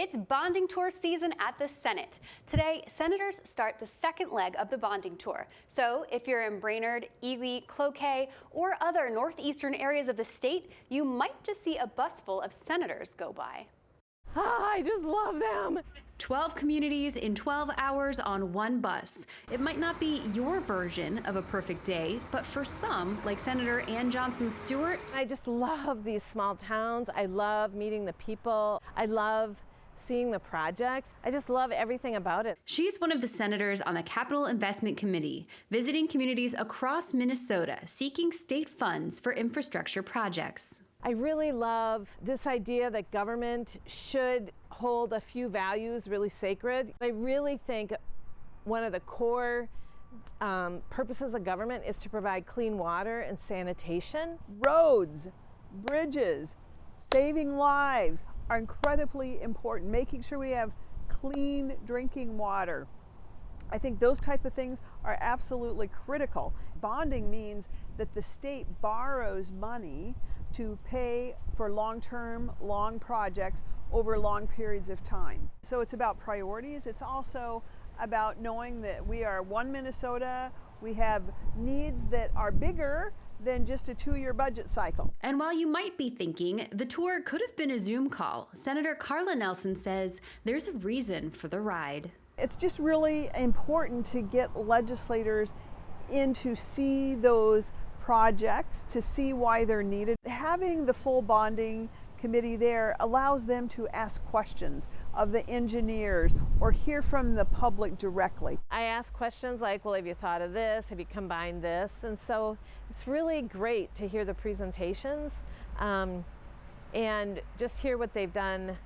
It's bonding tour season at the Senate. Today, senators start the second leg of the bonding tour. So if you're in Brainerd, Ely, Cloquet, or other northeastern areas of the state, you might just see a bus full of senators go by. I just love them. 12 communities in 12 hours on one bus. It might not be your version of a perfect day, but for some, like Senator Ann Johnson Stewart, I just love these small towns. I love meeting the people. I love seeing the projects. I just love everything about it. She's one of the senators on the Capital Investment Committee, visiting communities across Minnesota, seeking state funds for infrastructure projects. I really love this idea that government should hold a few values really sacred. I really think one of the core purposes of government is to provide clean water and sanitation. Roads, bridges, saving lives are incredibly important. Making sure we have clean drinking water. I think those type of things are absolutely critical. Bonding means that the state borrows money to pay for long-term, long projects over long periods of time. So it's about priorities. It's also about knowing that we are one Minnesota. We have needs that are bigger than just a 2-year budget cycle. And while you might be thinking the tour could have been a Zoom call, Senator Carla Nelson says there's a reason for the ride. It's just really important to get legislators in to see those projects, to see why they're needed. Having the full bonding committee there allows them to ask questions of the engineers or hear from the public directly. I ask questions like, well, have you thought of this? Have you combined this? And so it's really great to hear the presentations and just hear what they've done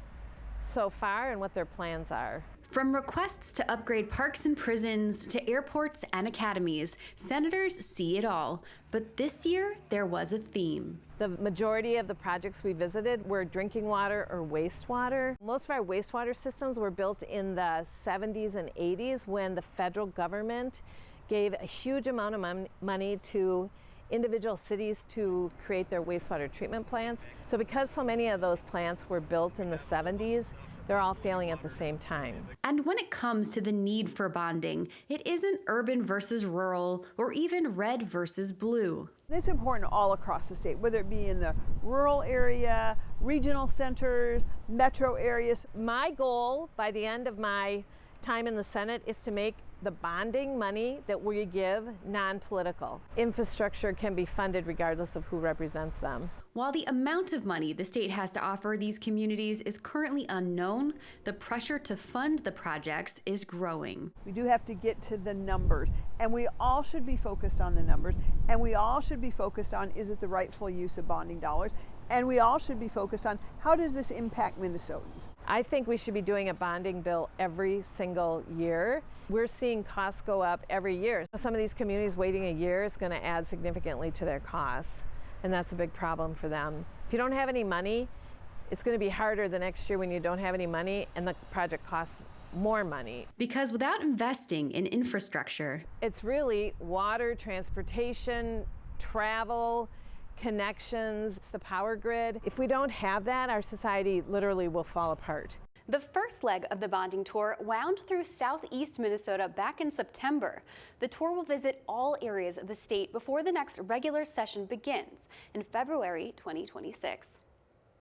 so far and what their plans are. From requests to upgrade parks and prisons to airports and academies, senators see it all. But this year, there was a theme. The majority of the projects we visited were drinking water or wastewater. Most of our wastewater systems were built in the 70s and 80s when the federal government gave a huge amount of money to individual cities to create their wastewater treatment plants. So because so many of those plants were built in the 70s, they're all failing at the same time. And when it comes to the need for bonding, it isn't urban versus rural or even red versus blue. It's important all across the state, whether it be in the rural area, regional centers, metro areas. My goal by the end of my time in the Senate is to make the bonding money that we give non-political. Infrastructure can be funded regardless of who represents them. While the amount of money the state has to offer these communities is currently unknown, the pressure to fund the projects is growing. We do have to get to the numbers, and we all should be focused on the numbers, and we all should be focused on, is it the rightful use of bonding dollars? And we all should be focused on, how does this impact Minnesotans? I think we should be doing a bonding bill every single year. We're seeing costs go up every year. Some of these communities waiting a year is going to add significantly to their costs, and that's a big problem for them. If you don't have any money, it's going to be harder the next year when you don't have any money and the project costs more money. Because without investing in infrastructure, it's really water, transportation, travel, connections, it's the power grid. If we don't have that, our society literally will fall apart. the first leg of the bonding tour wound through southeast Minnesota back in September. The tour will visit all areas of the state before the next regular session begins in February 2026.